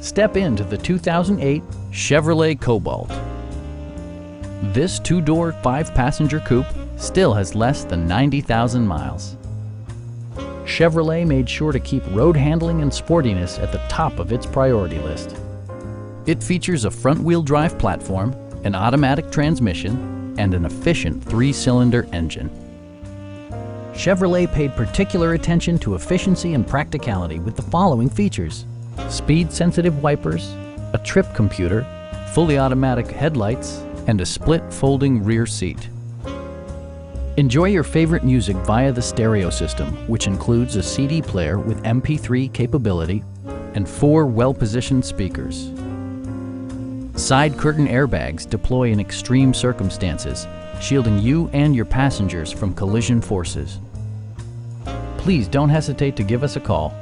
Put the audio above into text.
Step into the 2008 Chevrolet Cobalt. This two-door, five-passenger coupe still has less than 90,000 miles. Chevrolet made sure to keep road handling and sportiness at the top of its priority list. It features a front-wheel drive platform, an automatic transmission, and an efficient three-cylinder engine. Chevrolet paid particular attention to efficiency and practicality with the following features: speed-sensitive wipers, a trip computer, fully automatic headlights, and a split folding rear seat. Enjoy your favorite music via the stereo system, which includes a CD player with MP3 capability and 4 well-positioned speakers. Side curtain airbags deploy in extreme circumstances, shielding you and your passengers from collision forces. Please don't hesitate to give us a call